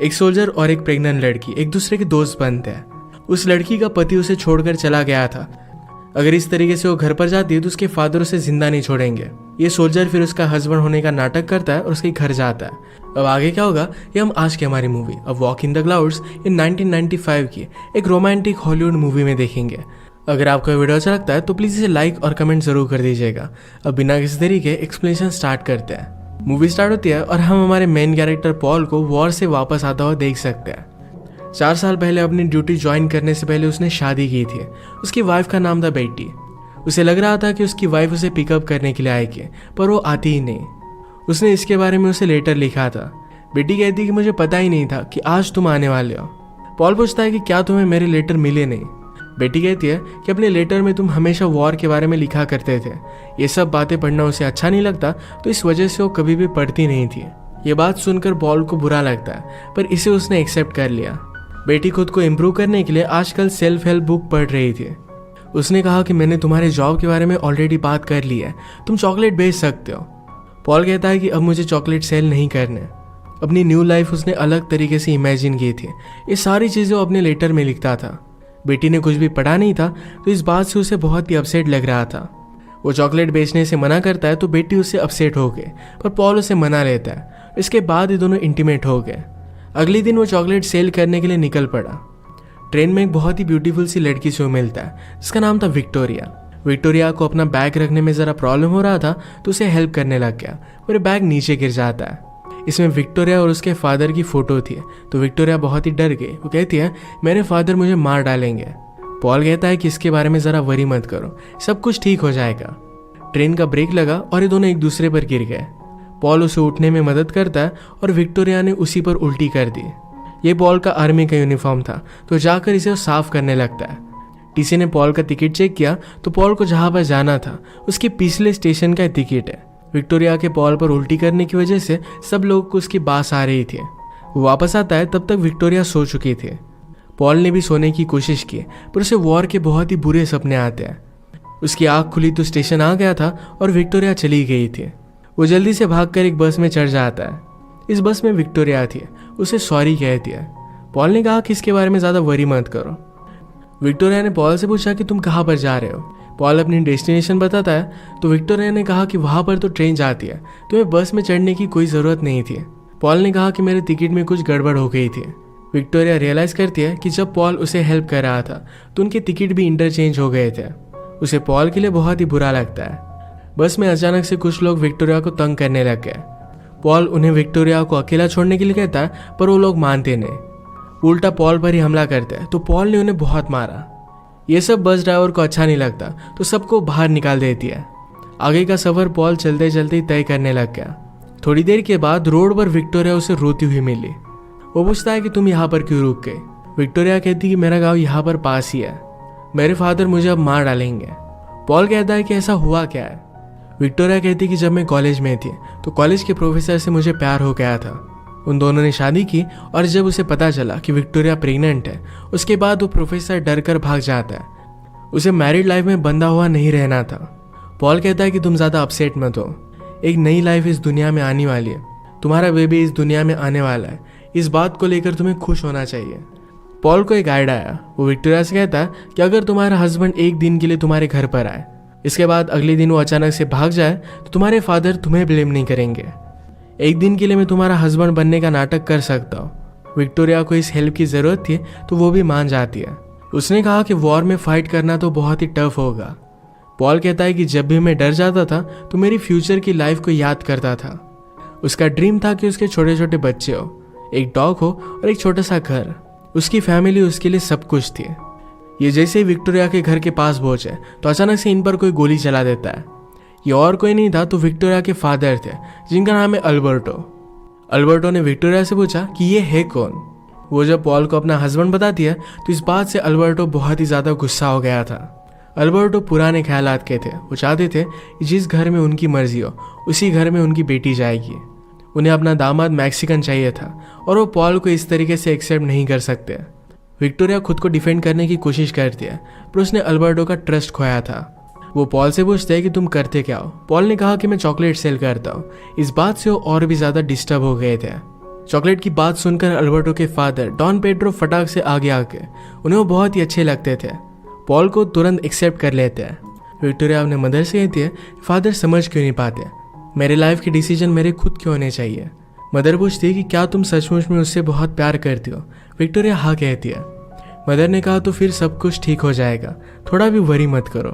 एक सोल्जर और एक प्रेग्नेंट लड़की एक दूसरे के दोस्त बनते हैं। उस लड़की का पति उसे छोड़कर चला गया था। अगर इस तरीके से वो घर पर जाती है तो उसके फादर उसे जिंदा नहीं छोड़ेंगे। ये सोल्जर फिर उसका हस्बैंड होने का नाटक करता है और उसके घर जाता है। अब आगे क्या होगा ये हम आज की हमारी movie a walk in the clouds in 1995 की एक रोमांटिक हॉलीवुड मूवी में देखेंगे। अगर आपको ये वीडियो अच्छा लगता है तो प्लीज़ इसे लाइक और कमेंट जरूर कर दीजिएगा। अब बिना किसी देरी के एक्सप्लेनेशन स्टार्ट करते हैं। मूवी स्टार्ट होती है और हम हमारे मेन कैरेक्टर पॉल को वॉर से वापस आता हुआ देख सकते हैं। 4 साल पहले अपनी ड्यूटी ज्वाइन करने से पहले उसने शादी की थी। उसकी वाइफ का नाम था बेटी। उसे लग रहा था कि उसकी वाइफ उसे पिकअप करने के लिए आएगी, पर वो आती ही नहीं। उसने इसके बारे में उसे लेटर लिखा था। बेटी कहती कि मुझे पता ही नहीं था कि आज तुम आने वाले हो। पॉल पूछता है कि क्या तुम्हें मेरे लेटर मिले नहीं। बेटी कहती है कि अपने लेटर में तुम हमेशा वॉर के बारे में लिखा करते थे। ये सब बातें पढ़ना उसे अच्छा नहीं लगता, तो इस वजह से वो कभी भी पढ़ती नहीं थी। ये बात सुनकर पॉल को बुरा लगता है, पर इसे उसने एक्सेप्ट कर लिया। बेटी खुद को इम्प्रूव करने के लिए आजकल सेल्फ हेल्प बुक पढ़ रही थी। उसने कहा कि मैंने तुम्हारे जॉब के बारे में ऑलरेडी बात कर ली है, तुम चॉकलेट बेच सकते हो। पॉल कहता है कि अब मुझे चॉकलेट सेल नहीं करने। अपनी न्यू लाइफ उसने अलग तरीके से इमेजिन की थी। ये सारी चीज़ें वो अपने लेटर में लिखता था। बेटी ने कुछ भी पढ़ा नहीं था, तो इस बात से उसे बहुत ही अपसेट लग रहा था। वो चॉकलेट बेचने से मना करता है तो बेटी उससे अपसेट हो गए, पर पॉल उसे मना लेता है। इसके बाद ये दोनों इंटीमेट हो गए। अगले दिन वो चॉकलेट सेल करने के लिए निकल पड़ा। ट्रेन में एक बहुत ही ब्यूटीफुल सी लड़की से वो मिलता है जिसका नाम था विक्टोरिया। विक्टोरिया को अपना बैग रखने में ज़रा प्रॉब्लम हो रहा था, तो उसे हेल्प करने लग गया, पर बैग नीचे गिर जाता है। इसमें विक्टोरिया और उसके फादर की फ़ोटो थी, तो विक्टोरिया बहुत ही डर गई। वो कहती है मेरे फादर मुझे मार डालेंगे। पॉल कहता है कि इसके बारे में ज़रा वरी मत करो, सब कुछ ठीक हो जाएगा। ट्रेन का ब्रेक लगा और ये दोनों एक दूसरे पर गिर गए। पॉल उसे उठने में मदद करता है और विक्टोरिया ने उसी पर उल्टी कर दी। ये पॉल का आर्मी का यूनिफॉर्म था, तो जाकर इसे साफ करने लगता है। टीसी ने पॉल का टिकट चेक किया तो पॉल को जहाँ पर जाना था उसके पिछले स्टेशन का टिकट है। विक्टोरिया के पॉल पर उल्टी करने की वजह से सब लोगों को उसकी बास आ रही थी। वो वापस आता है तब तक विक्टोरिया सो चुकी थी। पॉल ने भी सोने की कोशिश की, पर उसे वॉर के बहुत ही बुरे सपने आते हैं। उसकी आँख खुली तो स्टेशन आ गया था और विक्टोरिया चली गई थी। वो जल्दी से भागकर एक बस में चढ़ जाता है। इस बस में विक्टोरिया थी, उसे सॉरी कहती है। पॉल ने कहा कि इसके बारे में ज़्यादा वरी मत करो। विक्टोरिया ने पॉल से पूछा कि तुम कहाँ पर जा रहे हो। पॉल अपनी डेस्टिनेशन बताता है, तो विक्टोरिया ने कहा कि वहाँ पर तो ट्रेन जाती है, तुम्हें बस में चढ़ने की कोई ज़रूरत नहीं थी। पॉल ने कहा कि मेरे टिकट में कुछ गड़बड़ हो गई थी। विक्टोरिया रियलाइज करती है कि जब पॉल उसे हेल्प कर रहा था तो उनके टिकट भी इंटरचेंज हो गए थे। उसे पॉल के लिए बहुत ही बुरा लगता है। बस में अचानक से कुछ लोग विक्टोरिया को तंग करने लग गए। पॉल उन्हें विक्टोरिया को अकेला छोड़ने के लिए कहता है, पर वो लोग मानते नहीं, उल्टा पॉल पर ही हमला करते हैं, तो पॉल ने उन्हें बहुत मारा। ये सब बस ड्राइवर को अच्छा नहीं लगता, तो सबको बाहर निकाल देती है। आगे का सफर पॉल चलते चलते तय करने लग गया। थोड़ी देर के बाद रोड पर विक्टोरिया उसे रोती हुई मिली। वो पूछता है कि तुम यहाँ पर क्यों रुक गए। विक्टोरिया कहती कि मेरा गाँव यहाँ पर पास ही है, मेरे फादर मुझे अब मार डालेंगे। पॉल कहता है कि ऐसा हुआ क्या है। विक्टोरिया कहती कि जब मैं कॉलेज में थी तो कॉलेज के प्रोफेसर से मुझे प्यार हो गया था। उन दोनों ने शादी की और जब उसे पता चला कि विक्टोरिया प्रेग्नेंट है, उसके बाद वो प्रोफेसर डर कर भाग जाता है। उसे मैरिड लाइफ में बंधा हुआ नहीं रहना था। पॉल कहता है कि तुम ज़्यादा अपसेट मत हो, एक नई लाइफ इस दुनिया में आने वाली है, तुम्हारा बेबी इस दुनिया में आने वाला है, इस बात को लेकर तुम्हें खुश होना चाहिए। पॉल को एक आइडिया आया। वो विक्टोरिया से कहता है कि अगर तुम्हारा हस्बैंड एक दिन के लिए तुम्हारे घर पर आए, इसके बाद अगले दिन वो अचानक से भाग जाए, तो तुम्हारे फादर तुम्हें ब्लेम नहीं करेंगे। एक दिन के लिए मैं तुम्हारा हस्बैंड बनने का नाटक कर सकता हूँ। विक्टोरिया को इस हेल्प की ज़रूरत थी, तो वो भी मान जाती है। उसने कहा कि वॉर में फाइट करना तो बहुत ही टफ होगा। पॉल कहता है कि जब भी मैं डर जाता था तो मेरी फ्यूचर की लाइफ को याद करता था। उसका ड्रीम था कि उसके छोटे छोटे बच्चे हो, एक डॉग हो और एक छोटा सा घर। उसकी फैमिली उसके लिए सब कुछ थी। ये जैसे ही विक्टोरिया के घर के पास पहुंचे तो अचानक से इन पर कोई गोली चला देता है। ये और कोई नहीं था तो विक्टोरिया के फादर थे, जिनका नाम है अल्बर्टो। अल्बर्टो ने विक्टोरिया से पूछा कि ये है कौन। वो जब पॉल को अपना हस्बैंड बताती है तो इस बात से अल्बर्टो बहुत ही ज़्यादा गुस्सा हो गया था। अल्बर्टो पुराने ख्यालात के थे। वो चाहते थे कि जिस घर में उनकी मर्जी हो उसी घर में उनकी बेटी जाएगी। उन्हें अपना दामाद मैक्सिकन चाहिए था और वो पॉल को इस तरीके से एक्सेप्ट नहीं कर सकते। विक्टोरिया खुद को डिफेंड करने की कोशिश करती है, पर उसने अल्बर्टो का ट्रस्ट खोया था। वो पॉल से पूछते हैं कि तुम करते क्या हो। पॉल ने कहा कि मैं चॉकलेट सेल करता हूँ। इस बात से वो और भी ज़्यादा डिस्टर्ब हो गए थे। चॉकलेट की बात सुनकर अल्बर्टो के फादर डॉन पेड्रो फटाक से आगे आके उन्हें वो बहुत ही अच्छे लगते थे। पॉल को तुरंत एक्सेप्ट कर लेते हैं। विक्टोरिया अपने मदर से कहती है, फादर समझ क्यों नहीं पाते, मेरे लाइफ के डिसीजन मेरे खुद क्यों होने चाहिए। मदर पूछती है कि क्या तुम सचमुच में उससे बहुत प्यार करती हो। विक्टोरिया हाँ कहती है। मदर ने कहा तो फिर सब कुछ ठीक हो जाएगा, थोड़ा भी वरी मत करो।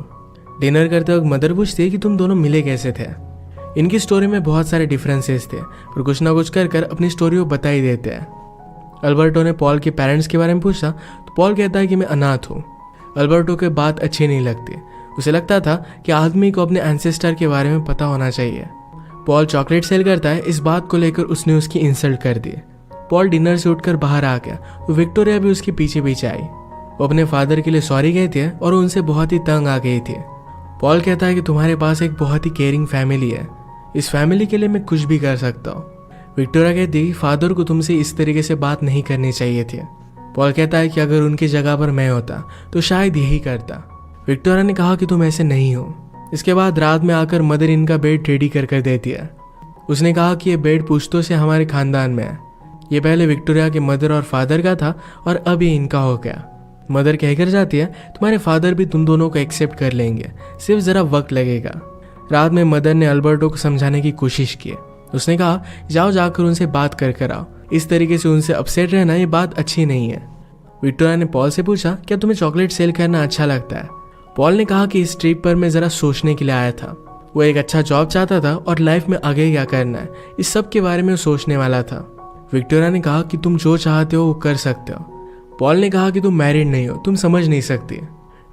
डिनर करते वक्त मदर पूछती है कि तुम दोनों मिले कैसे थे। इनकी स्टोरी में बहुत सारे डिफरेंसेस थे और कुछ ना कुछ कर अपनी स्टोरी को बता ही देते हैं। अल्बर्टो ने पॉल के पेरेंट्स के बारे में पूछा तो पॉल कहता है कि मैं अनाथ हूँ। अल्बर्टो को बात अच्छी नहीं लगती। उसे लगता था कि आदमी को अपने एंसेस्टर के बारे में पता होना चाहिए। पॉल चॉकलेट सेल करता है, इस बात को लेकर उसने उसकी इंसल्ट कर दी। पॉल डिनर से उठकर बाहर आ गया तो विक्टोरिया भी उसके पीछे पीछे आई। वो अपने फादर के लिए सॉरी कहती है और उनसे बहुत ही तंग आ गई थी। पॉल कहता है कि तुम्हारे पास एक बहुत ही केयरिंग फैमिली है, इस फैमिली के लिए मैं कुछ भी कर सकता हूँ। विक्टोरिया कहती है कि फादर को तुमसे इस तरीके से बात नहीं करनी चाहिए थी। पॉल कहता है कि अगर उनकी जगह पर मैं होता तो शायद यही करता। विक्टोरिया ने कहा कि तुम ऐसे नहीं हो। इसके बाद रात में आकर मदर इनका बेड रेडी कर देती है। उसने कहा कि ये बेड पुश्तों से हमारे खानदान में है। ये पहले विक्टोरिया के मदर और फादर का था और अब ये इनका हो गया। मदर कहकर जाती है, तुम्हारे फादर भी तुम दोनों को एक्सेप्ट कर लेंगे, सिर्फ ज़रा वक्त लगेगा। रात में मदर ने अल्बर्टो को समझाने की कोशिश की। उसने कहा, जाओ जाकर उनसे बात कर आओ, इस तरीके से उनसे अपसेट रहना ये बात अच्छी नहीं है। विक्टोरिया ने पॉल से पूछा, क्या तुम्हें चॉकलेट सेल करना अच्छा लगता है। पॉल ने कहा कि इस ट्रिप पर मैं ज़रा सोचने के लिए आया था। वो एक अच्छा जॉब चाहता था और लाइफ में आगे क्या करना है इस सब के बारे में सोचने वाला था। विक्टोरिया ने कहा कि तुम जो चाहते हो वो कर सकते हो। पॉल ने कहा कि तुम मैरिड नहीं हो, तुम समझ नहीं सकती।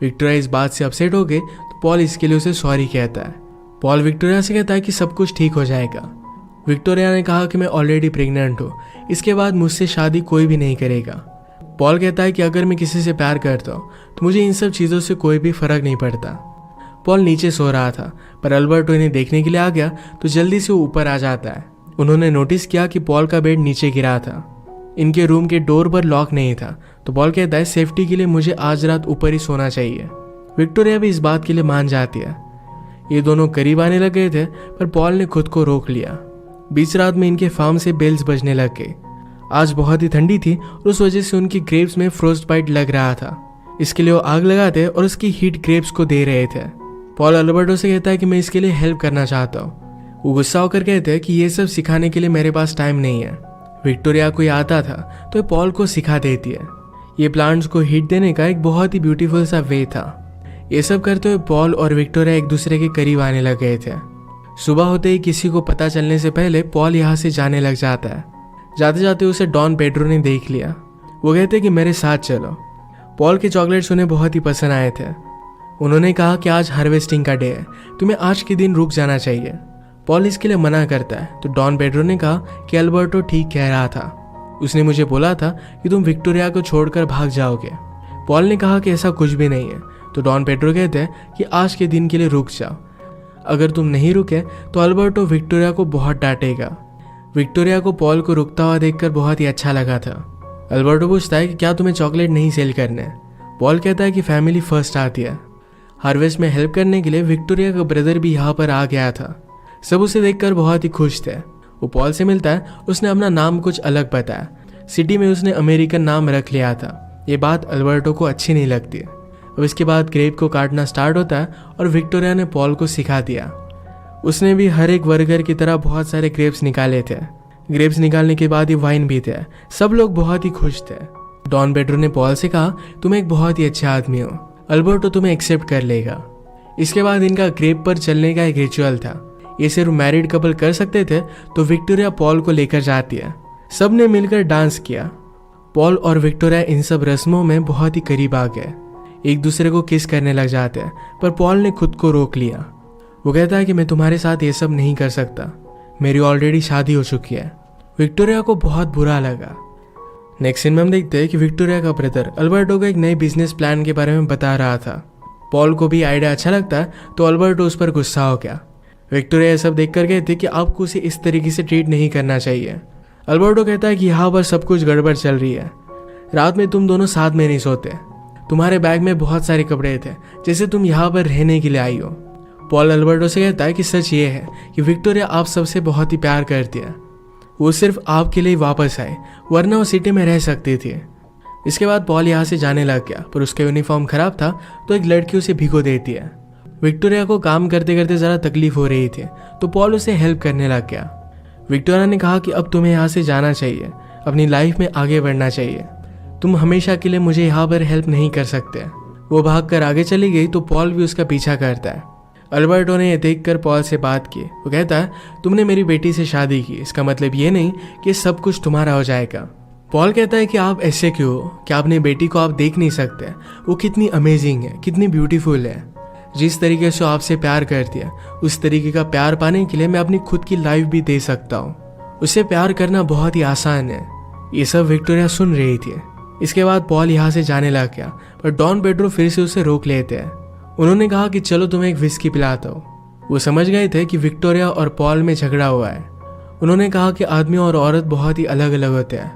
विक्टोरिया इस बात से अपसेट हो गई तो पॉल इसके लिए उसे सॉरी कहता है। पॉल विक्टोरिया से कहता है कि सब कुछ ठीक हो जाएगा। विक्टोरिया ने कहा कि मैं ऑलरेडी प्रेग्नेंट हूँ, इसके बाद मुझसे शादी कोई भी नहीं करेगा। पॉल कहता है कि अगर मैं किसी से प्यार करता हूँ तो मुझे इन सब चीज़ों से कोई भी फर्क नहीं पड़ता। पॉल नीचे सो रहा था पर अल्बर्टो इन्हें देखने के लिए आ गया तो जल्दी से वो ऊपर आ जाता है। उन्होंने नोटिस किया कि पॉल का बेड नीचे गिरा था। इनके रूम के डोर पर लॉक नहीं था तो पॉल कहता है, सेफ्टी के लिए मुझे आज रात ऊपर ही सोना चाहिए। विक्टोरिया भी इस बात के लिए मान जाती है। ये दोनों करीब आने लग गए थे पर पॉल ने खुद को रोक लिया। बीच रात में इनके फार्म से बेल्स बजने लग गए। आज बहुत ही ठंडी थी और उस वजह से उनकी ग्रेप्स में फ्रोस्ट बाइट लग रहा था। इसके लिए वो आग लगाते और उसकी हीट ग्रेप्स को दे रहे थे। पॉल अल्बर्टो से कहता है कि मैं इसके लिए हेल्प करना चाहता हूँ। वो गुस्सा होकर कहते हैं कि ये सब सिखाने के लिए मेरे पास टाइम नहीं है। विक्टोरिया को ये आता था तो पॉल को सिखा देती है। ये प्लांट्स को हीट देने का एक बहुत ही ब्यूटीफुल सा वे था। ये सब करते हुए पॉल और विक्टोरिया एक दूसरे के करीब आने लग गए थे। सुबह होते ही किसी को पता चलने से पहले पॉल यहाँ से जाने लग जाता है। जाते जाते उसे डॉन पेड्रो ने देख लिया। वो कहते कि मेरे साथ चलो। पॉल के चॉकलेट्स उन्हें बहुत ही पसंद आए थे। उन्होंने कहा कि आज हार्वेस्टिंग का डे है, तुम्हें आज के दिन रुक जाना चाहिए। पॉल इसके लिए मना करता है तो डॉन पेड्रो ने कहा कि अल्बर्टो ठीक कह रहा था, उसने मुझे बोला था कि तुम विक्टोरिया को छोड़कर भाग जाओगे। पॉल ने कहा कि ऐसा कुछ भी नहीं है तो डॉन पेड्रो कहते हैं कि आज के दिन के लिए रुक जाओ, अगर तुम नहीं रुके तो अल्बर्टो विक्टोरिया को बहुत डांटेगा। विक्टोरिया को पॉल को रुकता हुआ देखकर बहुत ही अच्छा लगा था। अल्बर्टो पूछता है कि क्या तुम्हें चॉकलेट नहीं सेल करने। पॉल कहता है कि फैमिली फर्स्ट आती है। हार्वेस्ट में हेल्प करने के लिए विक्टोरिया का ब्रदर भी यहाँ पर आ गया था। सब उसे देखकर बहुत ही खुश थे। वो पॉल से मिलता है, उसने अपना नाम कुछ अलग बताया। सिटी में उसने अमेरिकन नाम रख लिया था। ये बात अल्बर्टो को अच्छी नहीं लगती। अब इसके बाद ग्रेप को काटना स्टार्ट होता है और विक्टोरिया ने पॉल को सिखा दिया। उसने भी हर एक वर्कर की तरह बहुत सारे ग्रेप्स निकाले थे। ग्रेप्स निकालने के बाद ही वाइन भी थे। सब लोग बहुत ही खुश थे। डॉन पेड्रो ने पॉल से कहा, तुम एक बहुत ही अच्छे आदमी हो, अल्बर्टो तुम्हें एक्सेप्ट कर लेगा। इसके बाद इनका ग्रेप पर चलने का एक रिचुअल था। ये सिर्फ मैरिड कपल कर सकते थे तो विक्टोरिया पॉल को लेकर जाती है। सब ने मिलकर डांस किया। पॉल और विक्टोरिया इन सब रस्मों में बहुत ही करीब आ गए। एक दूसरे को किस करने लग जाते हैं पर पॉल ने खुद को रोक लिया। वो कहता है कि मैं तुम्हारे साथ ये सब नहीं कर सकता, मेरी ऑलरेडी शादी हो चुकी है। विक्टोरिया को बहुत बुरा लगा। नेक्स्ट सीन में हम देखते हैं कि विक्टोरिया का ब्रदर अल्बर्टो को एक नए बिजनेस प्लान के बारे में बता रहा था। पॉल को भी आइडिया अच्छा लगता है तो अल्बर्टो उस पर गुस्सा हो गया। विक्टोरिया ये सब देखकर कहती कि आपको उसे इस तरीके से ट्रीट नहीं करना चाहिए। अल्बर्टो कहता है कि यहाँ पर सब कुछ गड़बड़ चल रही है। रात में तुम दोनों साथ में नहीं सोते। तुम्हारे बैग में बहुत सारे कपड़े थे जैसे तुम यहाँ पर रहने के लिए आई हो। पॉल अल्बर्टो से कहता है कि सच ये है कि विक्टोरिया आप सबसे बहुत ही प्यार करती है। वो सिर्फ आपके लिए वापस आए, वरना वो सिटी में रह सकती थी। इसके बाद पॉल यहाँ से जाने लग गया, पर उसका यूनिफॉर्म खराब था तो एक लड़की उसे भिगो देती है। विक्टोरिया को काम करते करते ज़रा तकलीफ हो रही थी तो पॉल उसे हेल्प करने लग गया। विक्टोरिया ने कहा कि अब तुम्हें यहाँ से जाना चाहिए, अपनी लाइफ में आगे बढ़ना चाहिए, तुम हमेशा के लिए मुझे यहाँ पर हेल्प नहीं कर सकते। वो भागकर आगे चली गई तो पॉल भी उसका पीछा करता है। अल्बर्टो ने यह देखकर पॉल से बात की। वो कहता है, तुमने मेरी बेटी से शादी की, इसका मतलब ये नहीं कि सब कुछ तुम्हारा हो जाएगा। पॉल कहता है कि आप ऐसे क्यों हो, क्या अपनी बेटी को आप देख नहीं सकते? वो कितनी अमेजिंग है, कितनी ब्यूटीफुल है। जिस तरीके से आपसे प्यार करती है उस तरीके का प्यार पाने के लिए मैं अपनी खुद की लाइफ भी दे सकता हूँ। उससे प्यार करना बहुत ही आसान है। ये सब विक्टोरिया सुन रही थी। इसके बाद पॉल यहाँ से जाने लग गया, पर डॉन पेड्रो फिर से उसे रोक लेते हैं। उन्होंने कहा कि चलो तुम्हें एक विस्की पिलाता हूँ। वो समझ गए थे कि विक्टोरिया और पॉल में झगड़ा हुआ है। उन्होंने कहा कि आदमी और औरत बहुत ही अलग अलग होते हैं,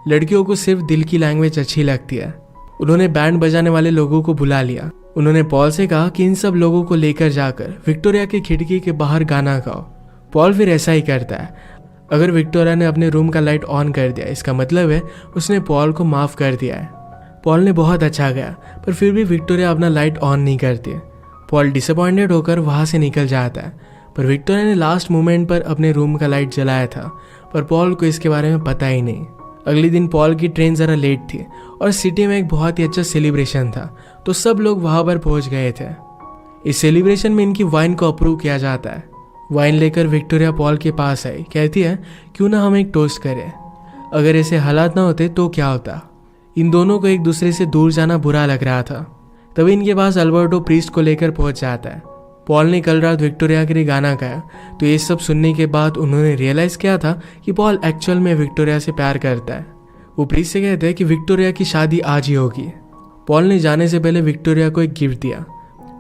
लड़कियों को सिर्फ दिल की लैंग्वेज अच्छी लगती है। उन्होंने बैंड बजाने वाले लोगों को बुला लिया। उन्होंने पॉल से कहा कि इन सब लोगों को लेकर जाकर विक्टोरिया की खिड़की के बाहर गाना गाओ। पॉल फिर ऐसा ही करता है। अगर विक्टोरिया ने अपने रूम का लाइट ऑन कर दिया, इसका मतलब है उसने पॉल को माफ़ कर दिया है। पॉल ने बहुत अच्छा गया, पर फिर भी विक्टोरिया अपना लाइट ऑन नहीं करती। पॉल डिसअपॉइंटेड होकर वहाँ से निकल जाता है, पर विक्टोरिया ने लास्ट मोमेंट पर अपने रूम का लाइट जलाया था, पर पॉल को इसके बारे में पता ही नहीं। अगले दिन पॉल की ट्रेन ज़रा लेट थी और सिटी में एक बहुत ही अच्छा सेलिब्रेशन था, तो सब लोग वहाँ पर पहुँच गए थे। इस सेलिब्रेशन में इनकी वाइन को अप्रूव किया जाता है। वाइन लेकर विक्टोरिया पॉल के पास आई, कहती है, क्यों ना हम एक टोस्ट करें? अगर ऐसे हालात ना होते तो क्या होता? इन दोनों को एक दूसरे से दूर जाना बुरा लग रहा था। तभी इनके पास अल्बर्टो प्रीस्ट को लेकर पहुंच जाता है। पॉल ने कल रात विक्टोरिया के लिए गाना गाया, तो ये सब सुनने के बाद उन्होंने रियलाइज़ किया था कि पॉल एक्चुअल में विक्टोरिया से प्यार करता है। वो प्रीस्ट से कहते हैं कि विक्टोरिया की शादी आज ही होगी। पॉल ने जाने से पहले विक्टोरिया को एक गिफ्ट दिया।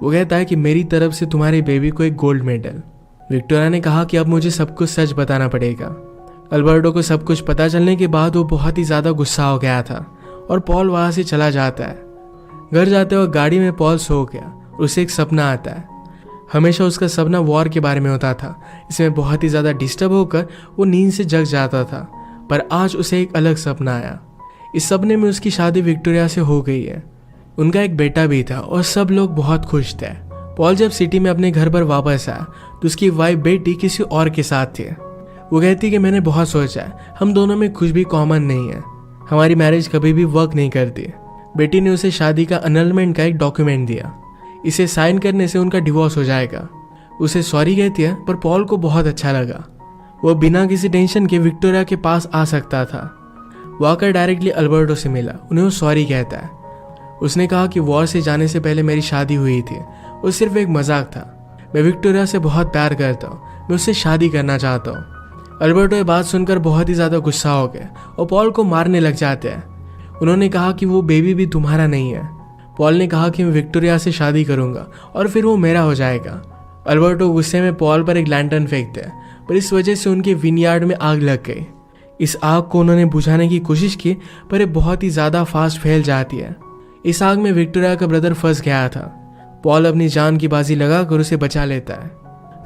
वो कहता है कि मेरी तरफ से तुम्हारी बेबी को एक गोल्ड मेडल। विक्टोरिया ने कहा कि अब मुझे सब कुछ सच बताना पड़ेगा। अल्बर्टो को सब कुछ पता चलने के बाद वो बहुत ही ज़्यादा गुस्सा हो गया था और पॉल वहाँ से चला जाता है। घर जाते वक्त गाड़ी में पॉल सो गया और उसे एक सपना आता है। हमेशा उसका सपना वॉर के बारे में होता था। इसमें बहुत ही ज़्यादा डिस्टर्ब होकर वो नींद से जग जाता था, पर आज उसे एक अलग सपना आया। इस सपने में उसकी शादी विक्टोरिया से हो गई है। उनका एक बेटा भी था और सब लोग बहुत खुश थे। पॉल जब सिटी में अपने घर पर वापस आया तो उसकी वाइफ बेटी किसी और के साथ थी। वो कहती कि मैंने बहुत सोचा है, हम दोनों में कुछ भी कॉमन नहीं है, हमारी मैरिज कभी भी वर्क नहीं करती। बेटी ने उसे शादी का अनलमेंट का एक डॉक्यूमेंट दिया। इसे साइन करने से उनका डिवोर्स हो जाएगा। उसे सॉरी कहती है, पर पॉल को बहुत अच्छा लगा। वो बिना किसी टेंशन के विक्टोरिया के पास आ सकता था। वो आकर डायरेक्टली अल्बर्टो से मिला, उन्हें वो सॉरी कहता है। उसने कहा कि वॉर से जाने से पहले मेरी शादी हुई थी, वो सिर्फ एक मजाक था। मैं विक्टोरिया से बहुत प्यार करता हूँ, मैं उससे शादी करना चाहता हूँ। अल्बर्टो ये बात सुनकर बहुत ही ज़्यादा गुस्सा हो गए और पॉल को मारने लग जाते हैं। उन्होंने कहा कि वो बेबी भी तुम्हारा नहीं है। पॉल ने कहा कि मैं विक्टोरिया से शादी करूंगा और फिर वो मेरा हो जाएगा। अल्बर्टो गुस्से में पॉल पर एक लैंटर्न फेंकते हैं, पर इस वजह से उनके विनयार्ड में आग लग गई। इस आग को उन्होंने बुझाने की कोशिश की, पर ये बहुत ही ज़्यादा फास्ट फैल जाती है। इस आग में विक्टोरिया का ब्रदर फंस गया था। पॉल अपनी जान की बाजी लगाकर उसे बचा लेता है।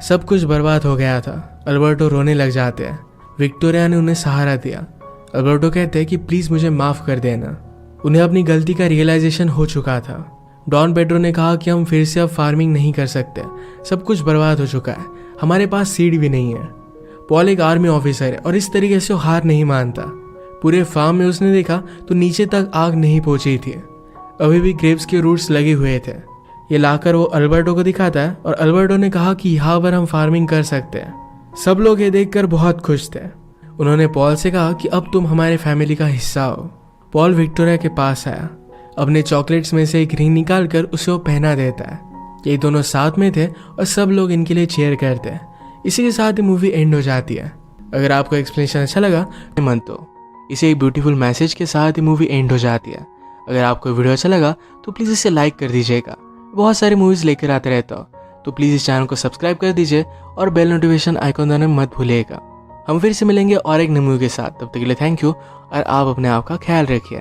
सब कुछ बर्बाद हो गया था। अल्बर्टो रोने लग जाते हैं। विक्टोरिया ने उन्हें सहारा दिया। अल्बर्टो कहते हैं कि प्लीज़ मुझे माफ़ कर देना। उन्हें अपनी गलती का रियलाइजेशन हो चुका था। डॉन पेड्रो ने कहा कि हम फिर से अब फार्मिंग नहीं कर सकते, सब कुछ बर्बाद हो चुका है, हमारे पास सीड भी नहीं है। पॉल एक आर्मी ऑफिसर है और इस तरीके से वो हार नहीं मानता। पूरे फार्म में उसने देखा तो नीचे तक आग नहीं पहुंची थी, अभी भी ग्रेप्स के रूट्स लगे हुए थे। ये लाकर वो अल्बर्टो को दिखाता है और अल्बर्टो ने कहा कि यहाँ पर हम फार्मिंग कर सकते हैं। सब लोग ये देखकर बहुत खुश थे। उन्होंने पॉल से कहा कि अब तुम हमारे फैमिली का हिस्सा हो। पॉल विक्टोरिया के पास आया, अपने चॉकलेट्स में से एक रिंग निकाल कर उसे वो पहना देता है। ये दोनों साथ में थे और सब लोग इनके लिए चीयर करते हैं। इसी के साथ ही मूवी एंड हो जाती है। अगर आपको एक्सप्लेनेशन अच्छा लगा मन तो इसे एक ब्यूटीफुल मैसेज के साथ ही मूवी एंड हो जाती है। अगर आपको वीडियो अच्छा लगा तो प्लीज़ इसे लाइक कर दीजिएगा। बहुत सारी मूवीज़ लेकर आते रहता हो तो प्लीज़ इस चैनल को सब्सक्राइब कर दीजिए और बेल नोटिफिकेशन आइकॉन दबाना मत भूलिएगा। हम फिर से मिलेंगे और एक नई मूवी के साथ। तब तक के लिए थैंक यू और आप अपने आप का ख्याल रखिए।